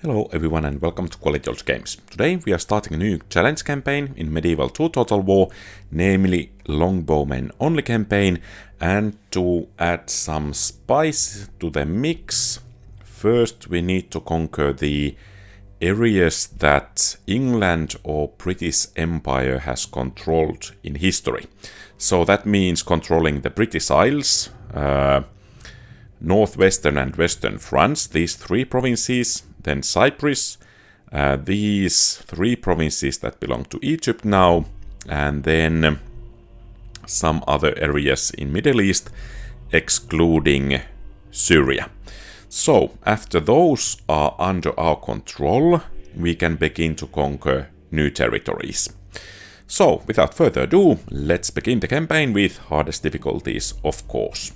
Hello everyone and welcome to QualityOldGames. Today we are starting a new challenge campaign in Medieval 2 Total War, namely Longbowmen only campaign, and to add some spice to the mix, first we need to conquer the areas that England or British Empire has controlled in history. So that means controlling the British Isles, northwestern and western France, these three provinces, then Cyprus, these three provinces that belong to Egypt now, and then some other areas in Middle East, excluding Syria. So, after those are under our control, we can begin to conquer new territories. So, without further ado, let's begin the campaign with hardest difficulties, of course.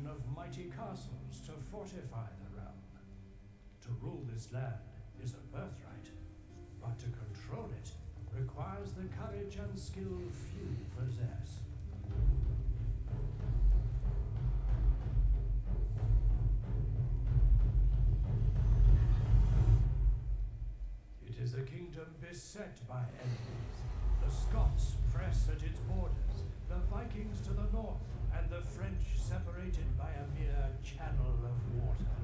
Of mighty castles to fortify the realm. To rule this land is a birthright, but to control it requires the courage and skill few possess. It is a kingdom beset by enemies. The Scots press at its borders, the Vikings to the north, and the French separated by a mere channel of water.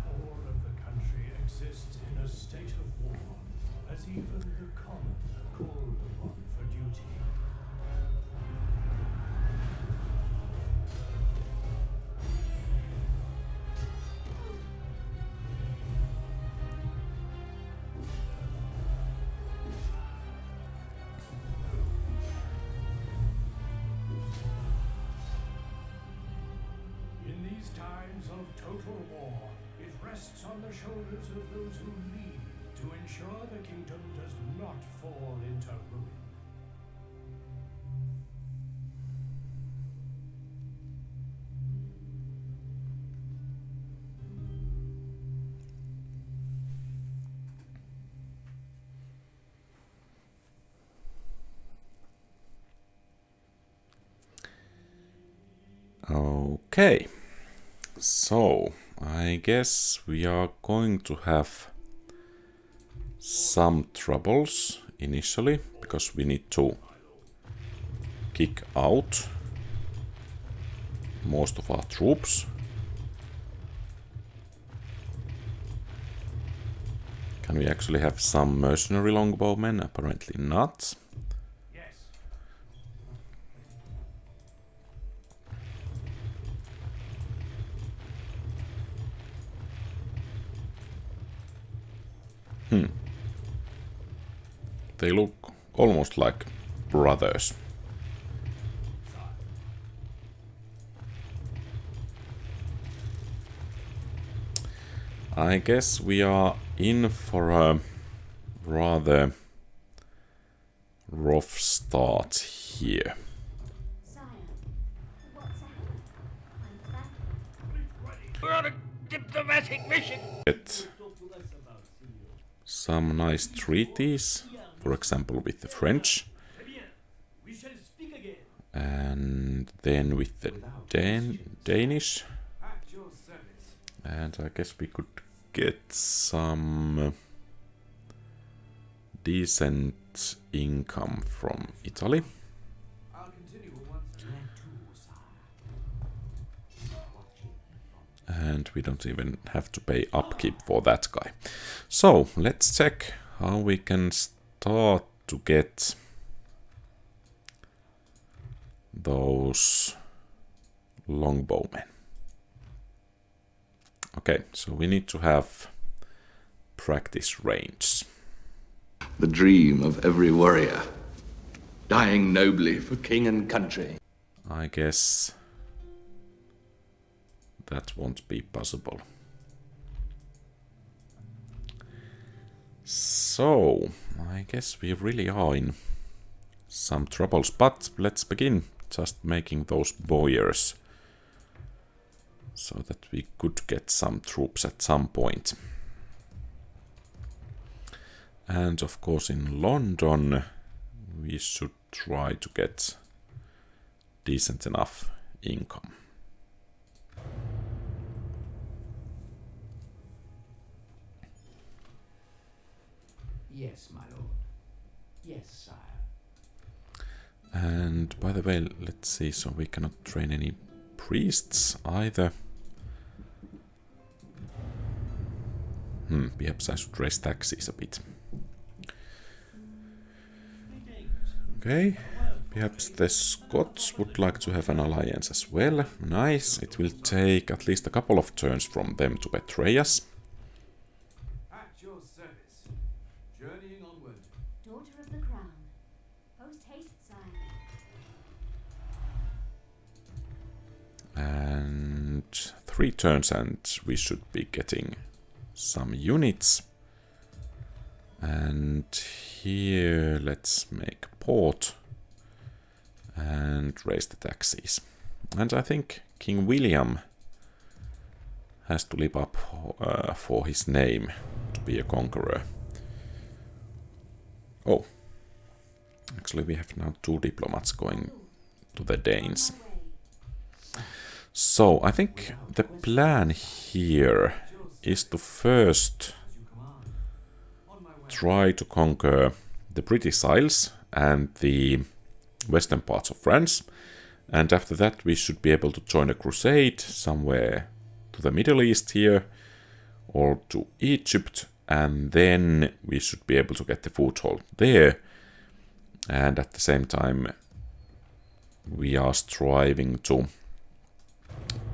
All of the country exists in a state of war, as even the common are called upon for duty. Of total war, it rests on the shoulders of those who lead to ensure the kingdom does not fall into ruin. Okay. So, I guess we are going to have some troubles initially, because we need to kick out most of our troops. Can we actually have some mercenary longbowmen? Apparently not. They look almost like brothers. I guess we are in for a rather rough start here. We're on a diplomatic mission. Get some nice treaties, for example with the French, and then with the Danish, and I guess we could get some decent income from Italy. And we don't even have to pay upkeep for that guy. So, let's check how we can start to get those longbowmen. Okay, so we need to have practice range. The dream of every warrior, dying nobly for king and country. I guess that won't be possible. So, I guess we really are in some troubles, but let's begin just making those boyars so that we could get some troops at some point. And of course in London we should try to get decent enough income. Yes, my lord. Yes, sire. And by the way, let's see, so we cannot train any priests either. Perhaps I should raise taxes a bit. Okay, perhaps the Scots would like to have an alliance as well. Nice, it will take at least a couple of turns from them to betray us. At your service. Journeying onward. Daughter of the crown. Post haste, sire. And 3 turns and we should be getting some units. And here let's make port and raise the taxes. And I think King William has to live up for his name to be a conqueror. Oh, actually we have now 2 diplomats going to the Danes. So I think the plan here is to first try to conquer the British Isles and the western parts of France, and after that we should be able to join a crusade somewhere to the Middle East here or to Egypt, and then we should be able to get the foothold there, and at the same time we are striving to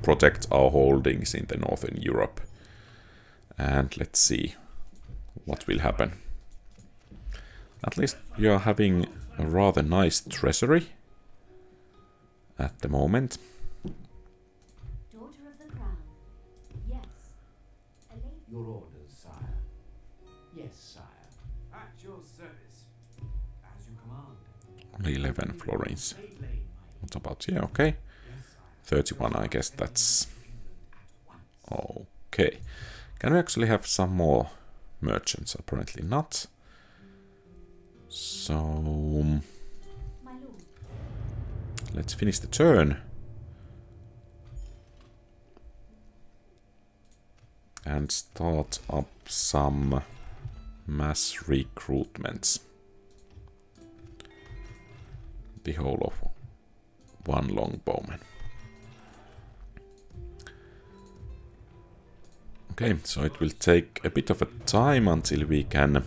protect our holdings in the Northern Europe. And let's see what will happen. At least we are having a rather nice treasury at the moment. Daughter of the crown. Yes. A lady. Your orders, sire. Yes, sire. At your service. As you command. Only 11 florins. What about here? Okay. 31, I guess that's okay. Can we actually have some more merchants? Apparently not. So My lord. let's finish the turn. And start up some mass recruitments. The whole of 1 longbowman. Okay, so it will take a bit of a time until we can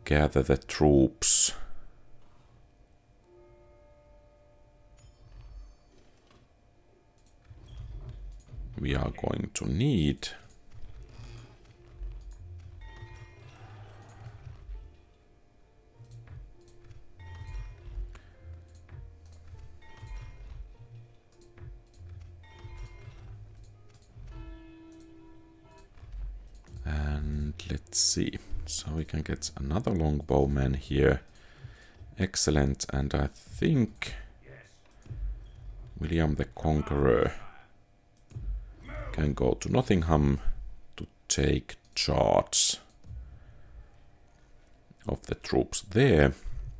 gather the troops. We are going to need. And let's see. So we can get another longbowman here. Excellent. And I think William the Conqueror can go to Nottingham to take charge of the troops there.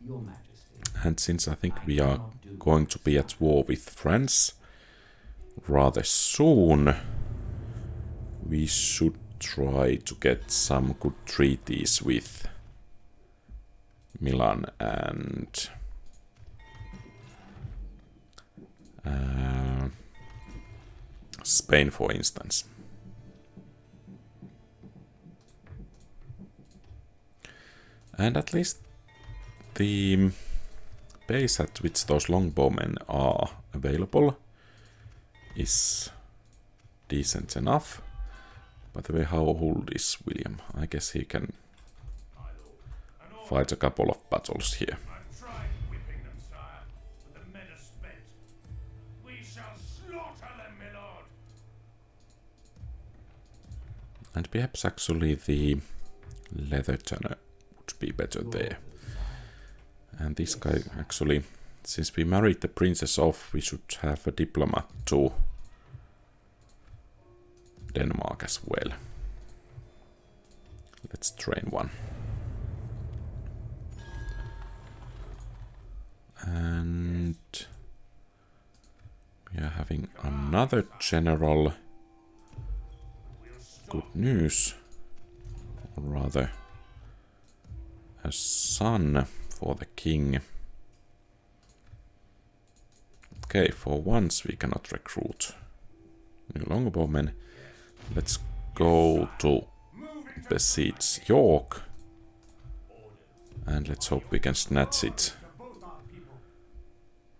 Your Majesty. And since I think we are going to be at war with France rather soon, we should try to get some good treaties with Milan and Spain, for instance. And at least the base at which those longbowmen are available is decent enough. By the way, how old is William? I guess he can fight a couple of battles here. I've tried whipping them, sire, but the men are spent. We shall slaughter them, my lord. And perhaps actually the leather tanner would be better there. And this guy actually, since we married the princess off, we should have a diplomat to Denmark as well. let's train one. And we are having another general. Good news. Or rather, a son for the king. Okay, for once we cannot recruit new Longbowmen. Let's go to besiege York. And let's hope we can snatch it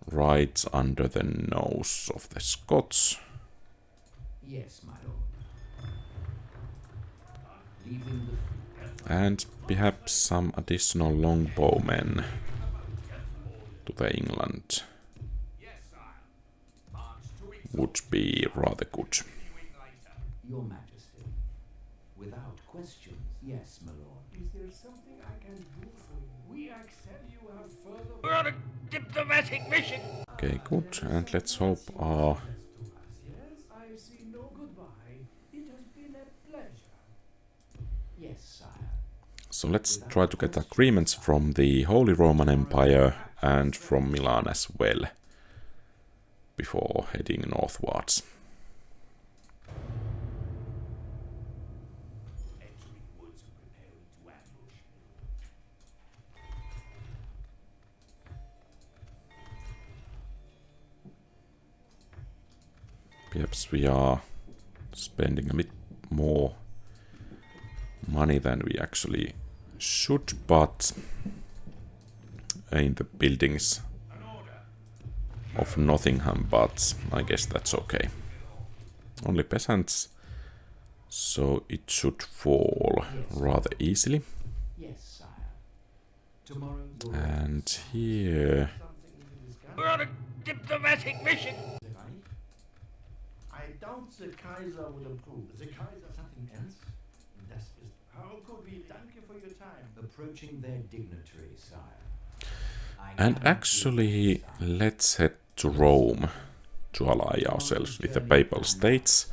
right under the nose of the Scots. Yes, my lord. Leaving the And perhaps some additional Longbowmen to the England would be rather good. Your Majesty. Without questions, yes, my lord. Is there something I can do for you? We accept you have further... We're on a diplomatic mission. Okay, good. And let's hope our... Yes, I see no goodbye. It has been a pleasure. Yes, sire. So let's try to get agreements from the Holy Roman Empire and from Milan as well before heading northwards. Perhaps we are spending a bit more money than we actually should, but in the buildings of Nottingham, but I guess that's okay. Only peasants, so it should fall rather easily. Yes, sire. Tomorrow. And here... We're on a diplomatic mission. I doubt the Kaiser would approve. The Kaiser, something else? Das ist... How could we thank you for your time? Approaching their dignitary, sire. And actually, let's head to Rome to ally ourselves with the Papal States.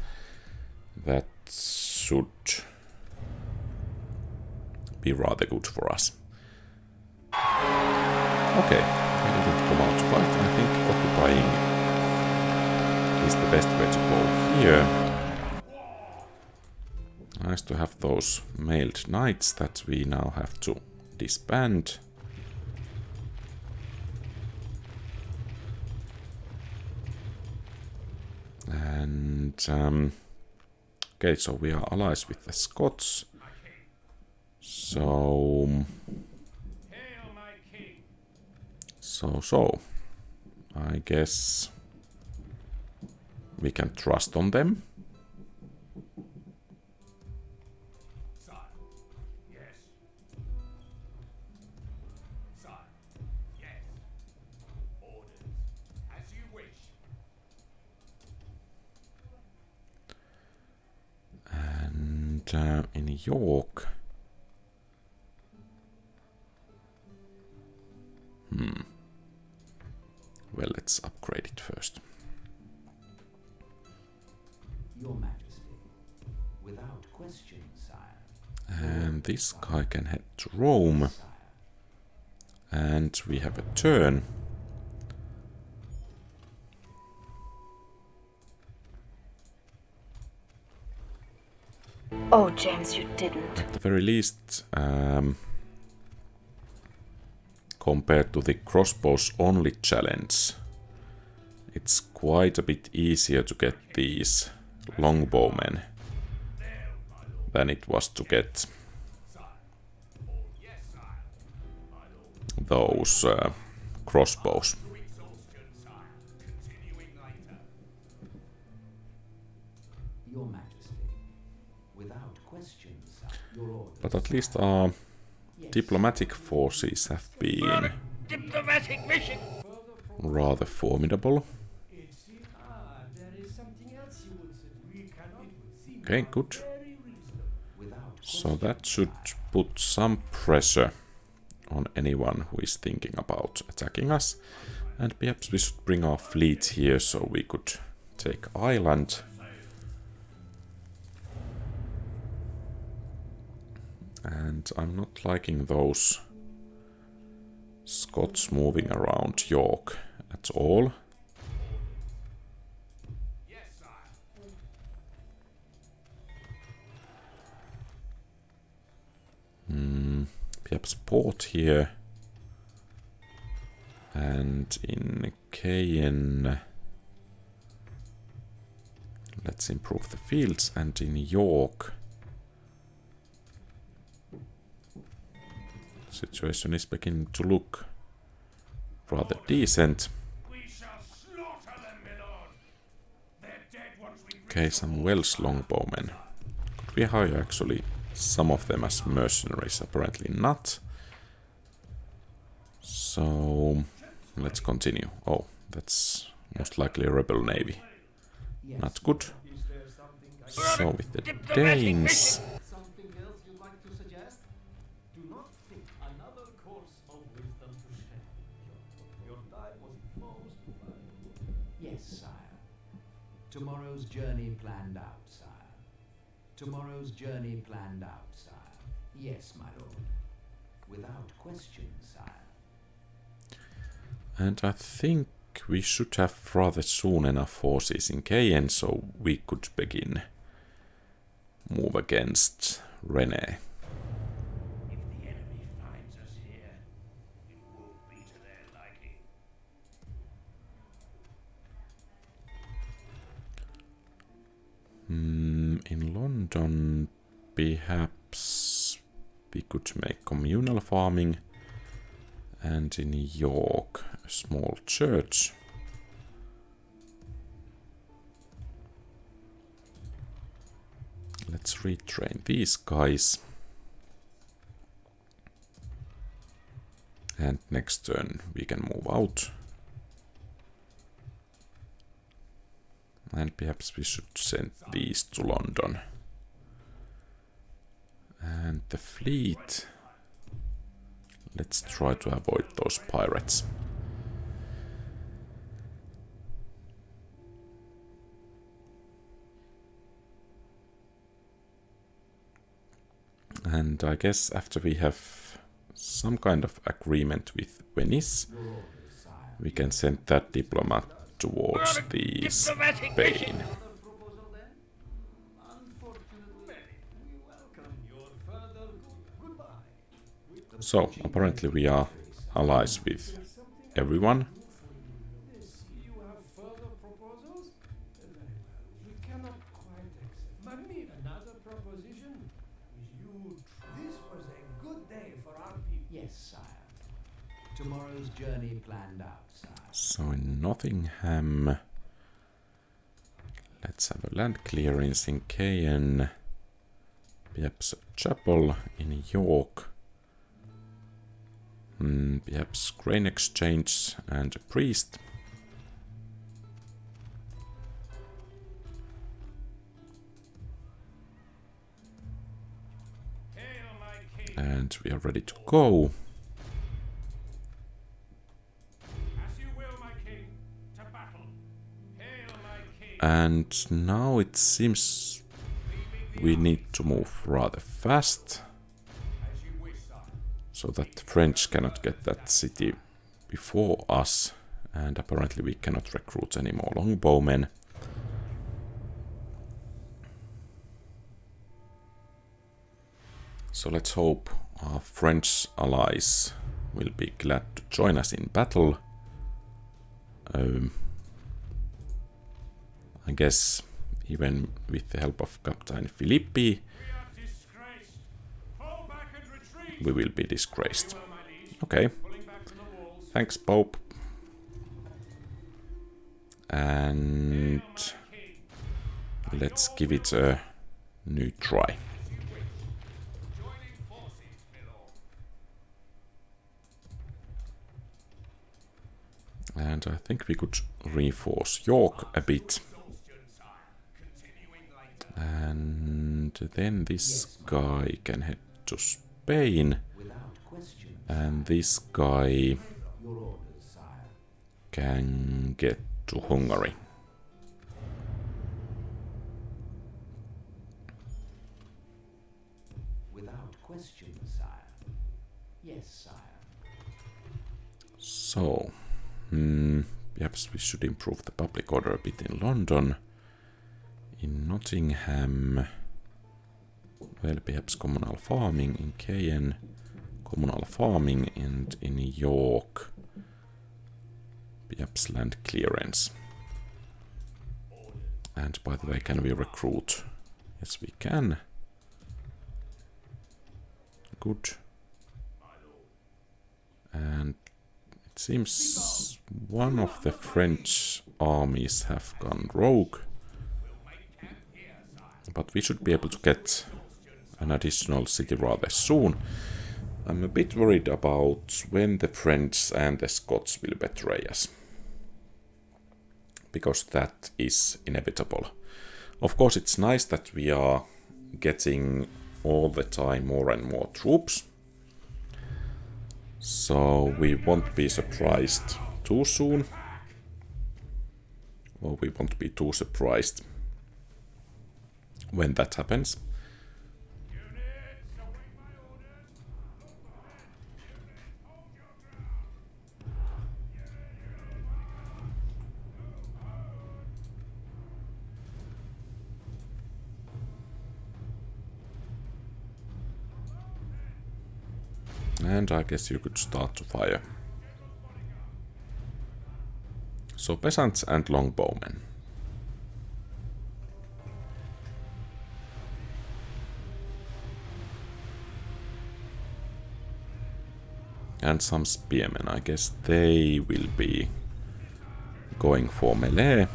That should be rather good for us. Okay, we didn't come out right. I think occupying is the best way to go here. Nice to have those mailed knights that we now have to disband. And okay, so we are allies with the Scots. So I guess we can trust on them. Sire. Yes. Sire. Yes. Orders. As you wish. And in York... Well, let's upgrade it first. Your Majesty. Without question, sire. And this guy can head to Rome. Sire. And we have a turn. Oh, James, you didn't. At the very least, compared to the crossbows only challenge, it's quite a bit easier to get these longbowmen than it was to get those crossbows. Your Majesty. Without question, sire. Your orders. But at least our diplomatic forces have been Diplomatic mission. rather formidable. It seems... there is something else you would say. We cannot... It would seem Okay, good. very reasonable. Without So that should put some pressure on anyone who is thinking about attacking us. And perhaps we should bring our fleet here so we could take Ireland. And I'm not liking those Scots moving around York at all. Yes, sire. Perhaps port here. And in Caen, let's improve the fields. And in York, situation is beginning to look rather decent. We shall slaughter them, my lord. They're dead once we Okay, some Welsh Longbowmen. Could we hire actually some of them as mercenaries? Apparently not. So let's continue. Oh, that's most likely a rebel navy. Not good. So with the Danes, Something else you'd like to suggest? Do not think another course of wisdom to share. Your time was most valuable. Yes, sire. Tomorrow's journey planned out, sire. Tomorrow's journey planned out, sire. Yes, my lord. Without question, sire. and I think we should have rather soon enough forces in Caen so we could begin move against Rene. If the enemy finds us here, it won't be to their liking. In London, perhaps we could make communal farming, and in York, a small church. Let's retrain these guys. And next turn we can move out. And perhaps we should send these to London. And the fleet. Let's try to avoid those pirates. And I guess after we have some kind of agreement with Venice, we can send that diplomat towards the Spain. Proposal then? Unfortunately, we welcome your further goodbye. So, apparently we are allies with everyone. You have further proposals? Very well. We cannot quite accept. Mammy, another proposition? Is you. This was a good day for our people. Yes, sire. Tomorrow's journey planned out, sire. So in Nottingham, let's have a land clearance in Caen, perhaps a chapel in York, perhaps grain exchange and a priest. Hail, my king. And we are ready to go. As you will, my king. To battle. Hail, my king. And now it seems we need to move rather fast, As you wish, sire. so that the French cannot get that city before us. And apparently we cannot recruit any more Longbowmen. So let's hope our French allies will be glad to join us in battle. I guess even with the help of Captain Philippi, We are disgraced. Fall back and retreat. we will be disgraced. Well, my liege. Okay, Pulling back from the walls. thanks Pope. And King. let's give it a new try. As you wish. Joining forces, my lord. And I think we could reinforce York a bit. Exhaustion, sire. Continuing later. And then this guy can head to Spain. Without question, And this guy your orders, sire. can get to Hungary. Without question, sire. Yes, sire. So, perhaps we should improve the public order a bit in London. In Nottingham, well, perhaps communal farming. In Caen, communal farming. And in York, perhaps land clearance. And by the way, can we recruit? Yes, we can. Good. And it seems one of the French armies have gone rogue. But we should be able to get an additional city rather soon. I'm a bit worried about when the French and the Scots will betray us. Because that is inevitable. Of course, it's nice that we are getting all the time more and more troops. So we won't be surprised too soon. Or we won't be too surprised when that happens. And I guess you could start to fire. So peasants and longbowmen. And some spearmen. I guess they will be going for melee.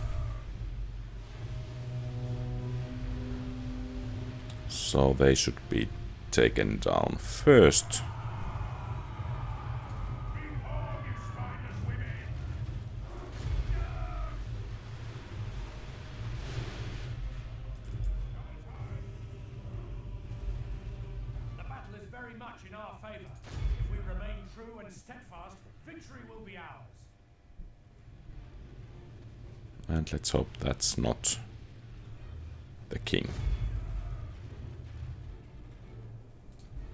So they should be taken down first. And let's hope that's not the king.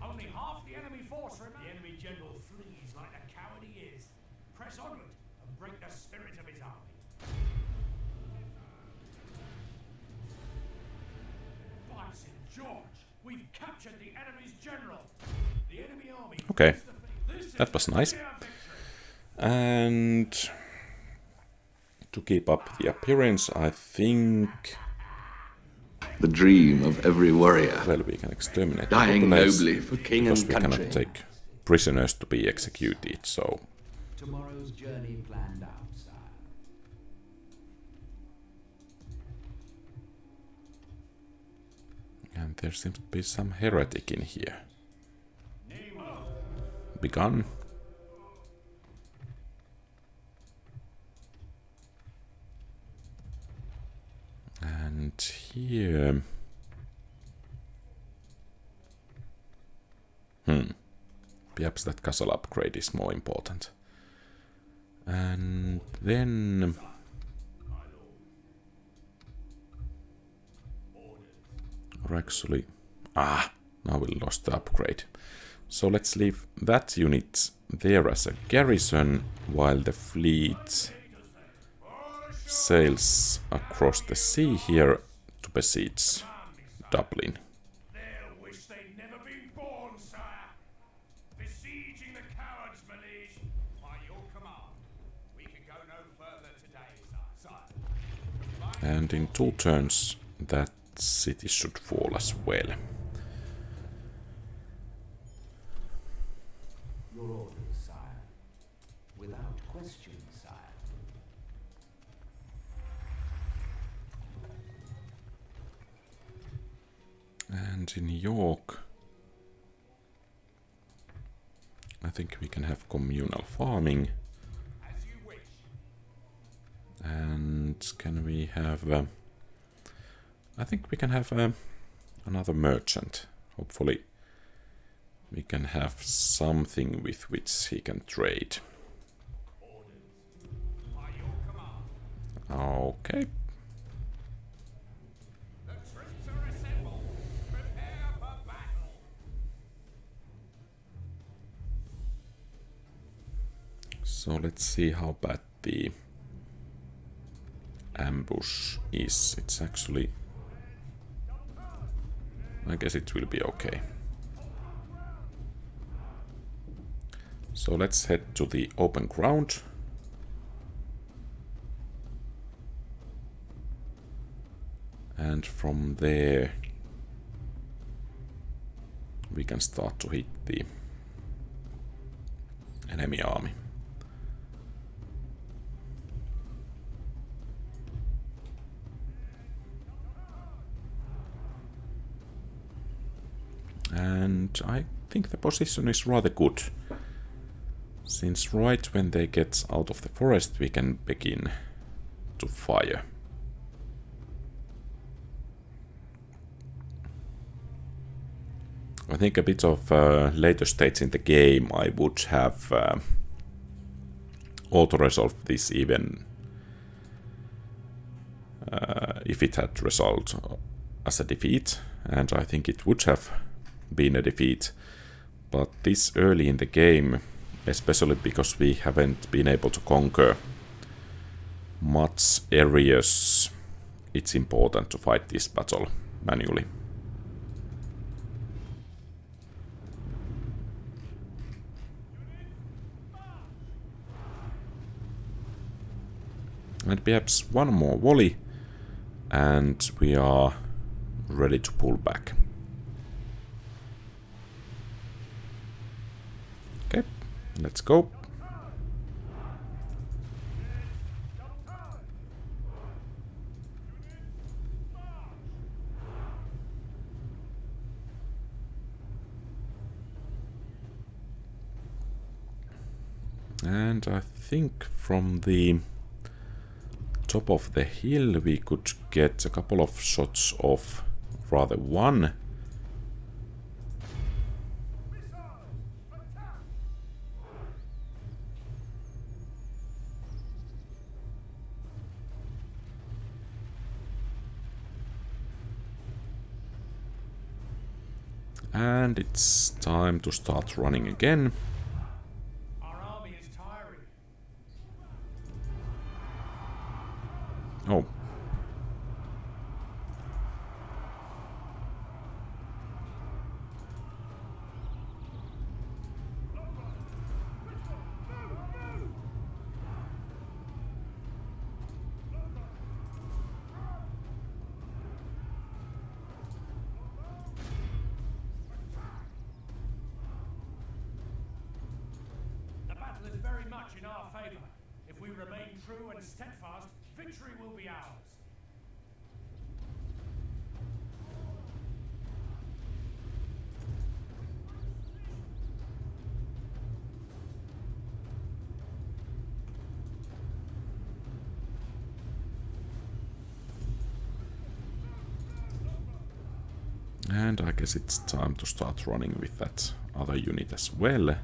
Only half the enemy force remains. The enemy general flees like the coward he is. Press onward and break the spirit of his army. By St. George, we've captured the enemy's general. The enemy army. Okay, that was nice. And to keep up the appearance, I think... The dream of every warrior. Well, we can exterminate the Dying populace, nobly for king and because we country. cannot take prisoners to be executed, so... Tomorrow's journey planned out, sire. And there seems to be some heretic in here. Begun. And here... Perhaps that castle upgrade is more important. And then... Or actually... now we lost the upgrade. So let's leave that unit there as a garrison, while the fleet sails across the sea here to besiege Dublin. They'll wish they'd never been born, sire. Besieging the cowards, my liege. By your command, we can go no further today, sire. And in 2 turns, that city should fall as well. Your orders, sire. Without question, sire. And in York, I think we can have communal farming. As you wish. And can we have... I think we can have another merchant. Hopefully we can have something with which he can trade. By your command. Okay. The troops are assembled. Prepare for battle. So let's see how bad the ambush is. It's actually... I guess it will be okay. So let's head to the open ground. And from there we can start to hit the enemy army. And I think the position is rather good, since right when they get out of the forest we can begin to fire. I think a bit of later stage in the game I would have auto-resolved this even if it had resulted as a defeat, and I think it would have been a defeat. But this early in the game, especially because we haven't been able to conquer much areas, it's important to fight this battle manually. And perhaps one more volley, and we are ready to pull back. Okay, let's go. And I think from the top of the hill we could get a couple of shots of, rather one. And it's time to start running again. Our army is tiring. Oh. The battle is very much in our favor. If we remain true and steadfast, victory will be ours. And I guess it's time to start running with that other unit as well.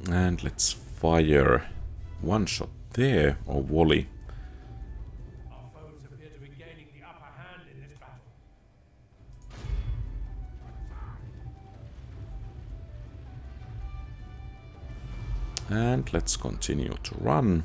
And let's fire one shot there, or volley. Our foes appear to be gaining the upper hand in this battle. And let's continue to run.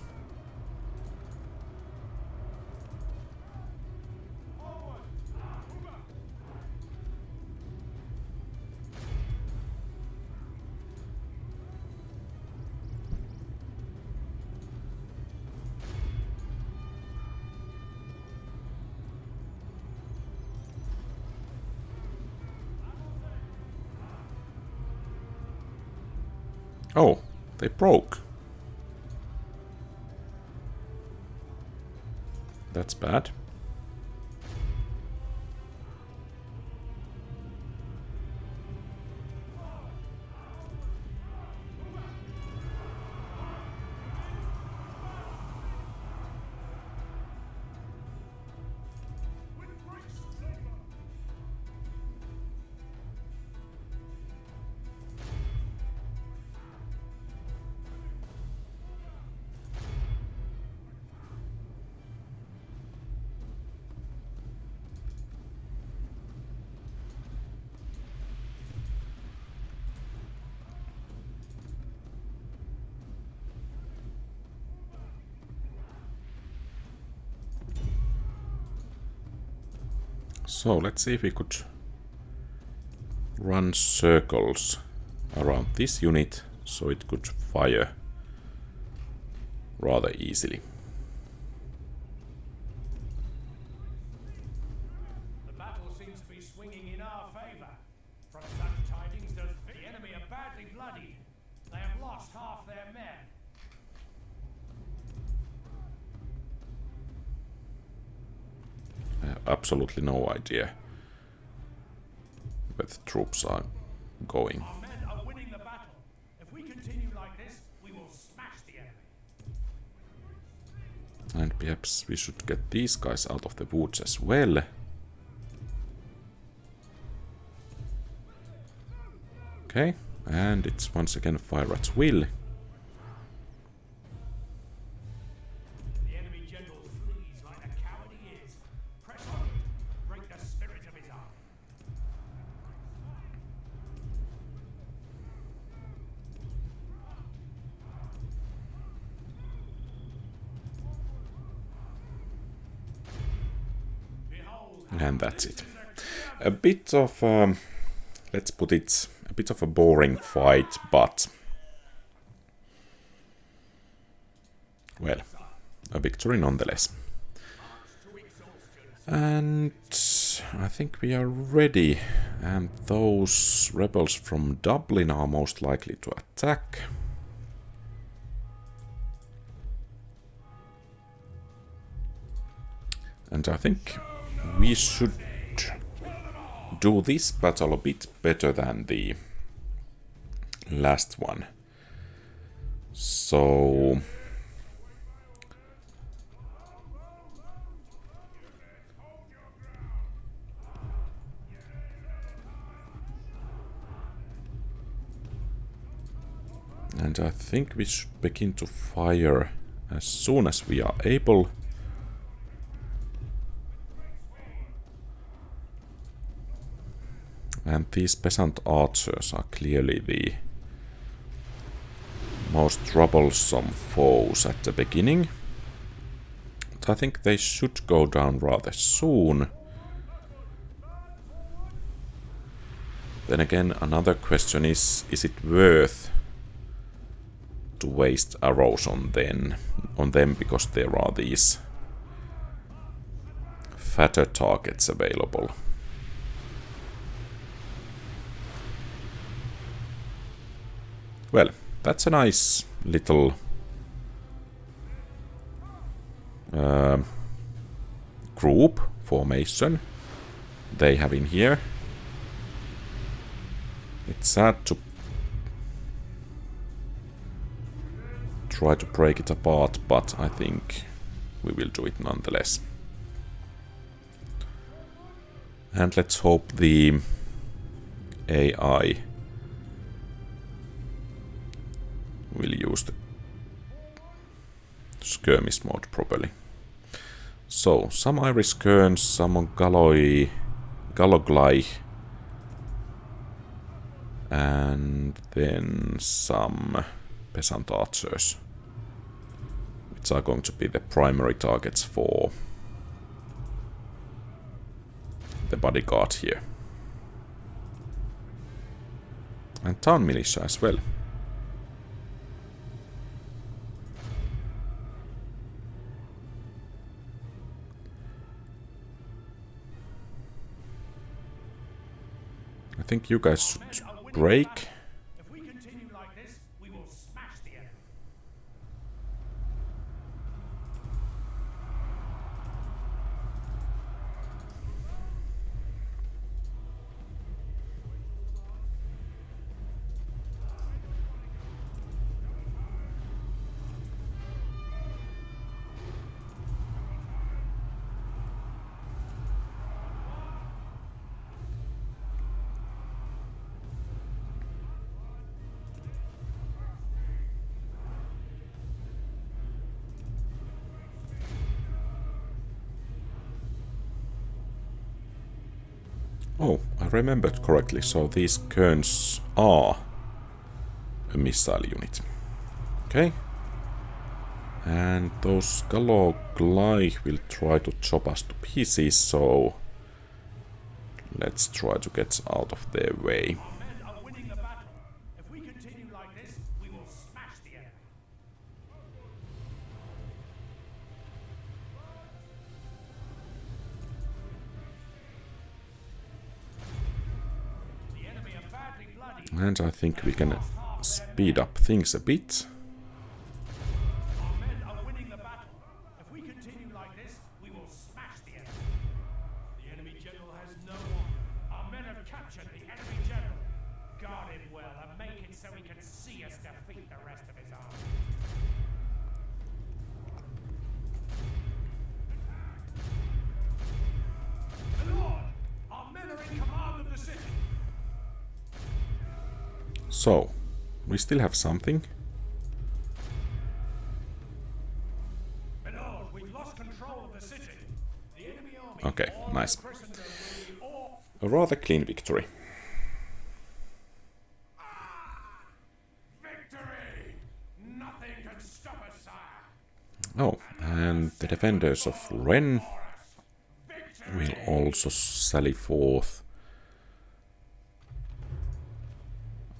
Oh, they broke. That's bad. So let's see if we could run circles around this unit so it could fire rather easily. The battle seems to be swinging in our favor. From such tidings, the enemy are badly bloodied. They have lost half their men. I have absolutely no idea where the troops are going. Our men are winning the battle. If we continue like this, we will smash the enemy. And perhaps we should get these guys out of the woods as well. Okay, and it's once again fire at will. The enemy general flees like the coward he is. Press on. Break the spirit of his army. Behold, And that's it. A bit of, let's put it, a bit of a boring fight, but, well, a victory nonetheless. And I think we are ready, and those rebels from Dublin are most likely to attack. And I think we should do this battle a bit better than the last one. So and I think we should begin to fire as soon as we are able. And these peasant archers are clearly the most troublesome foes at the beginning. But I think they should go down rather soon. Then again, another question is it worth to waste arrows on them because there are these fatter targets available. Well, that's a nice little group formation they have in here. It's sad to try to break it apart, but I think we will do it nonetheless. And let's hope the AI will use the skirmish mode properly. So, some Irish kerns, some Galloglai, and then some peasant archers, which are going to be the primary targets for the bodyguard here. And town militia as well. I think you guys should break. If we continue like this, we will smash the enemy. Oh, I remembered correctly, so these kerns are a missile unit. Okay. And those Galloglai will try to chop us to pieces, so Let's try to get out of their way. Our men are winning the battle. If we continue like this, we will smash the enemy. The enemy are badly bloodied. And I think we can speed up things a bit. Our men are winning the battle. If we continue like this, we will smash the enemy. The enemy general has no honor. Our men have captured the enemy general. Guard him well and make it so he can see us defeat the rest of his army. My lord, our men are in command of the city. So, we still have something. My lord, we've lost control of the city. The enemy army. Okay, all nice. of Christendom will be all. A rather clean victory. Victory! Nothing can stop us, sire. Oh, and the defenders of Ren Victory! will also sally forth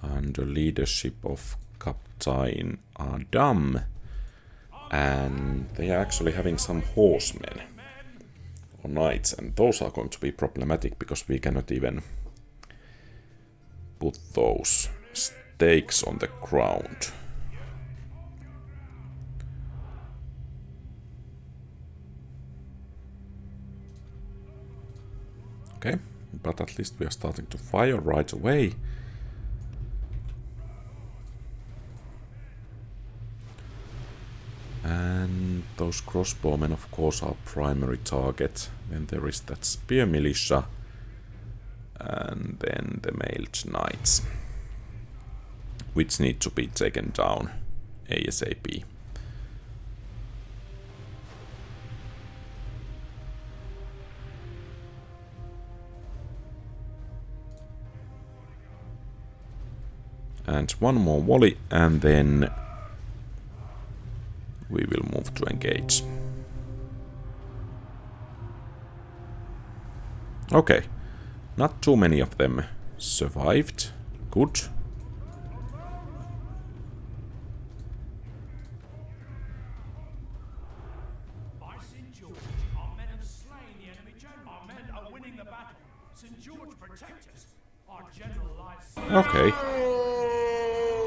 under leadership of Captain Adam. And they are actually having some horsemen or knights, and those are going to be problematic because we cannot even put those stakes on the ground. Okay, but at least we are starting to fire right away. And those crossbowmen, of course, are primary target. Then there is that spear militia, and then the mailed knights, which need to be taken down ASAP. And one more volley, and then we will move to engage. Okay, not too many of them survived. Good. By St. George, our men have slain the enemy general. Our men are winning the battle. St. George protect us. Our general lies. Okay.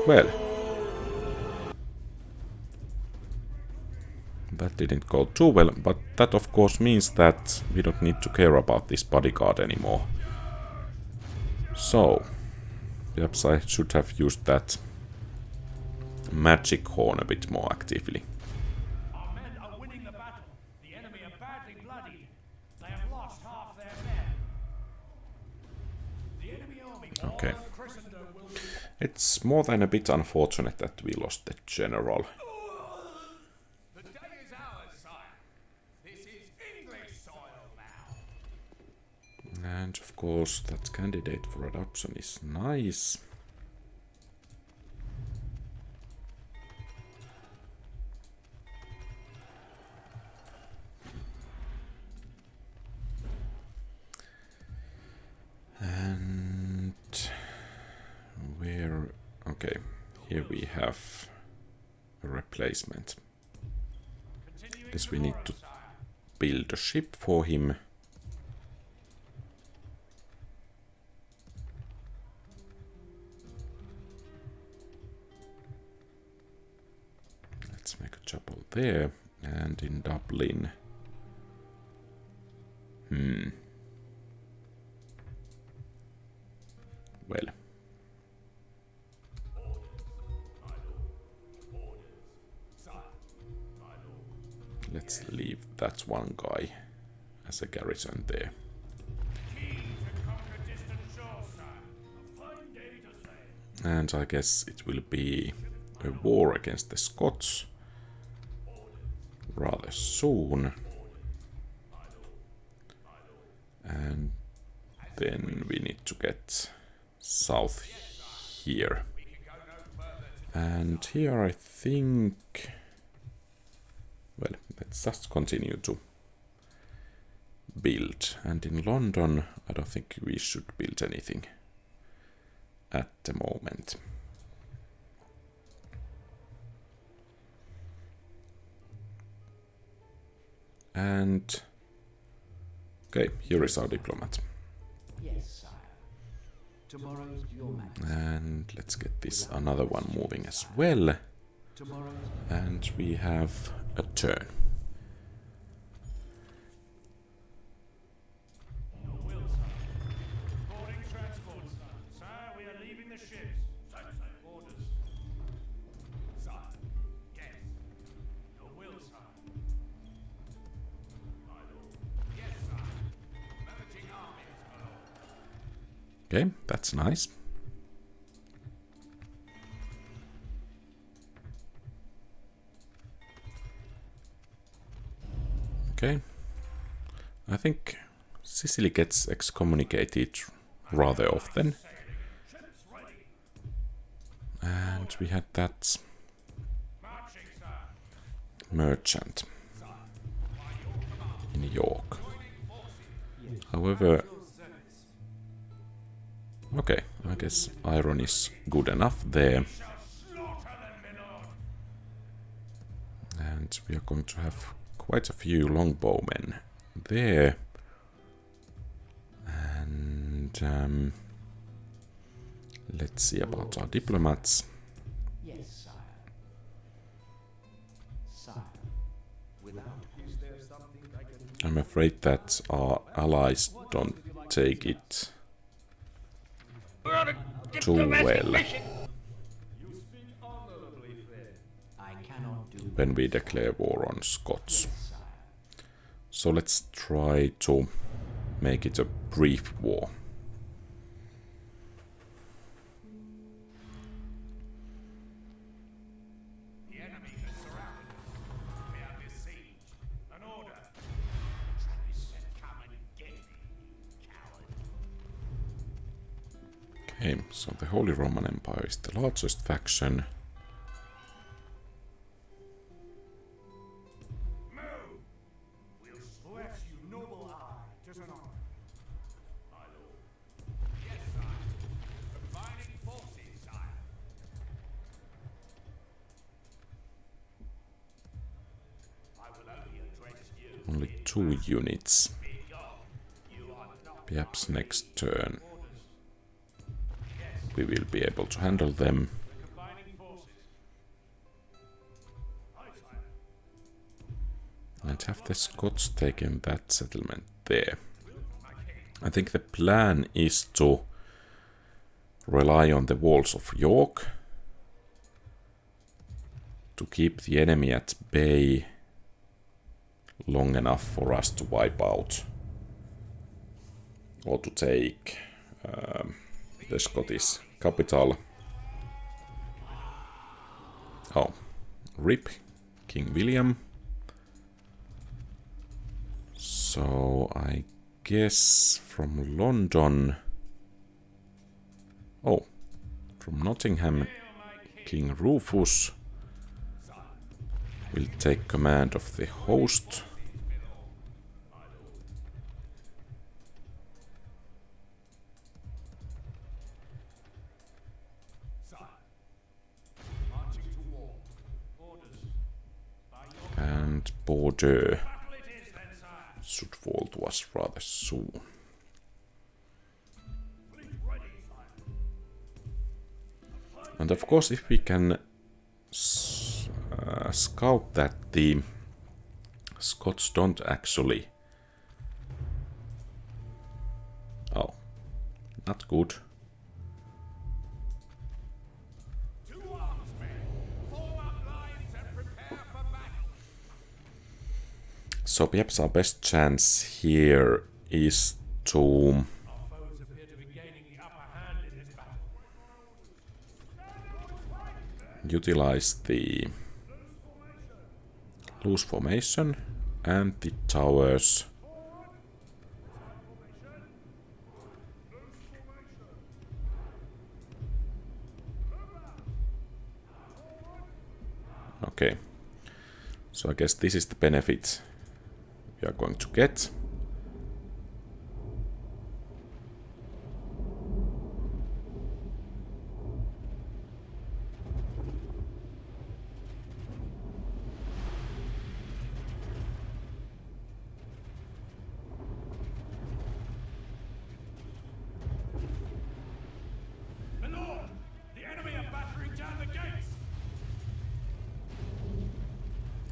Well. That didn't go too well, but that of course means that we don't need to care about this bodyguard anymore. So, perhaps I should have used that magic horn a bit more actively. Our men are winning the battle. The enemy are badly bloodied. They have lost half their men. The enemy army, Okay. all of Christendom will be. It's more than a bit unfortunate that we lost the general. The day is ours, sire. This is English soil now. And of course that candidate for adoption is nice. And where... okay, here we have a replacement. Guess we need to build a ship for him. Let's make a chapel there, and in Dublin. Well. Let's leave that one guy as a garrison there. And I guess it will be a war against the Scots rather soon. And then we need to get south here. And here I think... well, let's just continue to build. And in London, I don't think we should build anything at the moment. And okay, here is our diplomat. Yes, sire. Tomorrow's your majesty. And let's get this another one moving as well. Tomorrow's And we have a turn. Your will, sire. Boarding transport, sire. Sire, we are leaving the ships. Orders. Sire. Yes. Your will, sire. My lord. Yes, sire. Merging armies, my lord. Okay, that's nice. Okay. I think Sicily gets excommunicated rather often. And we had that Marching, sire. merchant in York. However, okay, I guess iron is good enough there. Slaughter them, my lord. And we are going to have quite a few longbowmen there. And let's see about our diplomats. yes, sire. Sire. Without Is there something I can do? I'm afraid that our allies don't take it too well You speak honorably, friend. I cannot do when we declare war on Scots. sire. So let's try to make it a brief war. The enemy has surrounded us. We are besieged. An order. Travis said, come and get me, you coward. Okay, so the Holy Roman Empire is the largest faction. Move! We'll bless you, noble ally. 'Tis an honor. My lord. Yes, sire. Combining forces, sire. I will only address you. Only 2 units. Be gone. You are not Perhaps next turn orders. we will be able to handle them. Combining forces. Aye, sire. And have the Scots taken that settlement there? I think the plan is to rely on the walls of York to keep the enemy at bay long enough for us to wipe out or to take the Scottish capital. Oh, RIP King William. So I guess from London, oh, from Nottingham, King Rufus will take command of the host. Marching to war. Orders. By your And Bordeaux battle it is then, sire. should fall to us rather soon. Fleet ready, sire. And of course, if we can scout that the Scots don't actually... Oh, not good. To arms, men. Form up lines and prepare for battle. So perhaps our best chance here is to Our foes appear to be gaining the upper hand in this battle. utilize the loose formation and the towers. Okay, so I guess this is the benefit we are going to get.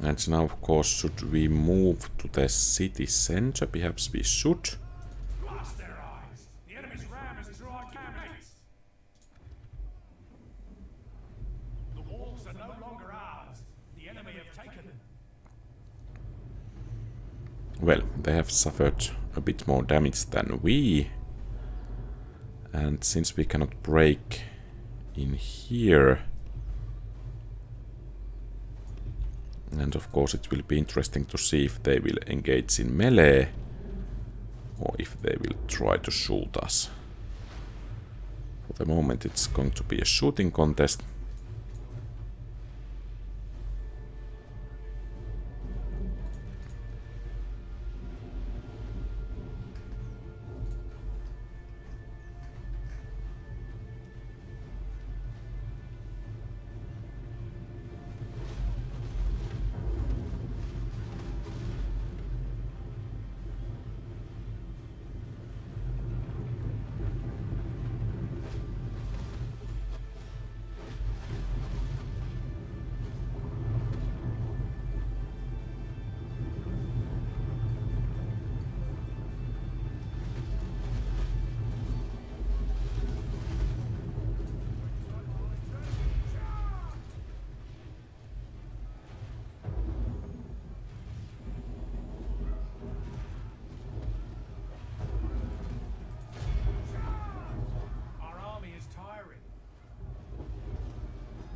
And now, of course, should we move to the city center? Perhaps we should. Blast their eyes! The enemy's ram is through our gates! The walls are no longer ours. The enemy have taken them. Well, they have suffered a bit more damage than we. And since we cannot break in here... And of course it will be interesting to see if they will engage in melee or if they will try to shoot us. For the moment it's going to be a shooting contest. Our army is tiring.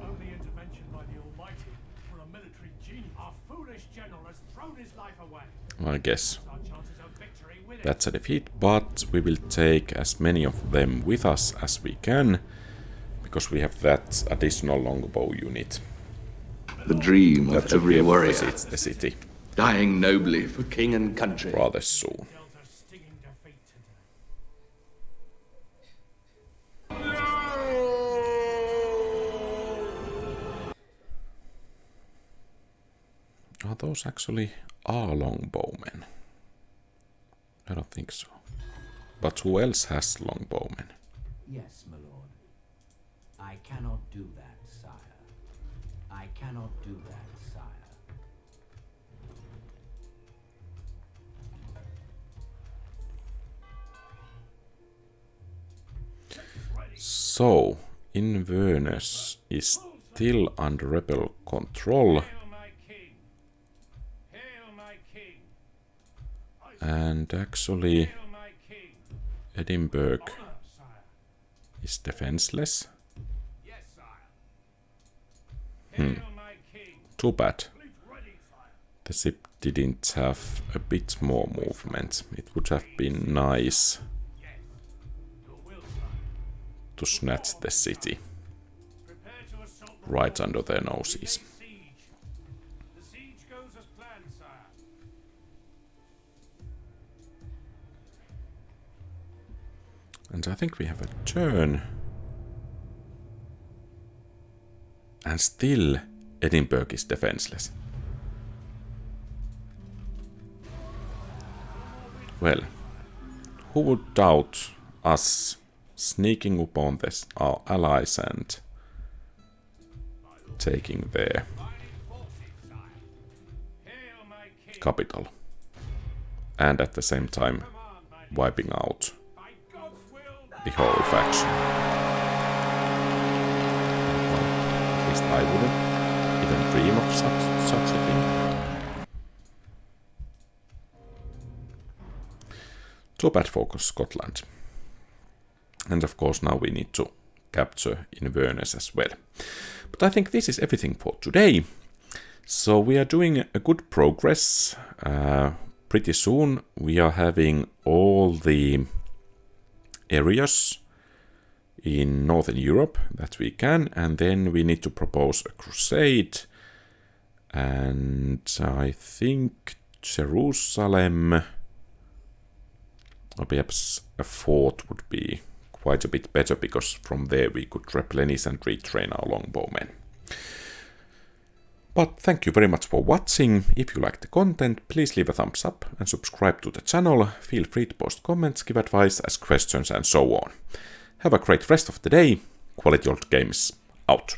Only intervention by the Almighty for a military genius. Our foolish general has thrown his life away. I guess Our chances of victory with it. that's a defeat, but we will take as many of them with us as we can, because we have that additional longbow unit. The dream That of should be every able to warrior, visit the city dying nobly for king and country. rather soon. Dealt a stinging defeat today. Are those actually longbowmen? I don't think so. But who else has longbowmen? Yes, my lord. I cannot do that, sire. I cannot do that, sire. So, Inverness is still under rebel control, Hail my king! Hail my king! and actually Hail my king! Edinburgh Honor, sire! is defenseless. Yes, sire! Hail my king! Too bad. Fleet ready, sire! The ship didn't have a bit more movement. It would have been nice Yes! Your will, sire! to snatch the city Prepare to assault the right walls. under their We noses. lay siege. The siege goes as planned, sire. And I think we have a turn. And still Edinburgh is defenseless. Well, who would doubt us sneaking upon our allies and taking their Hail my king! capital, and at the same time wiping out By God's will! the whole faction. Well, at least I wouldn't even dream of such a thing. Too bad for Scotland. And of course now we need to capture Inverness as well. But I think this is everything for today. So we are doing a good progress. Pretty soon we are having all the areas in Northern Europe that we can, and then we need to propose a crusade. And I think Jerusalem, or perhaps a fort, would be quite a bit better, because from there we could replenish and retrain our longbowmen. But thank you very much for watching. If you like the content, please leave a thumbs up and subscribe to the channel. Feel free to post comments, give advice, ask questions and so on. Have a great rest of the day. QualityOldGames out.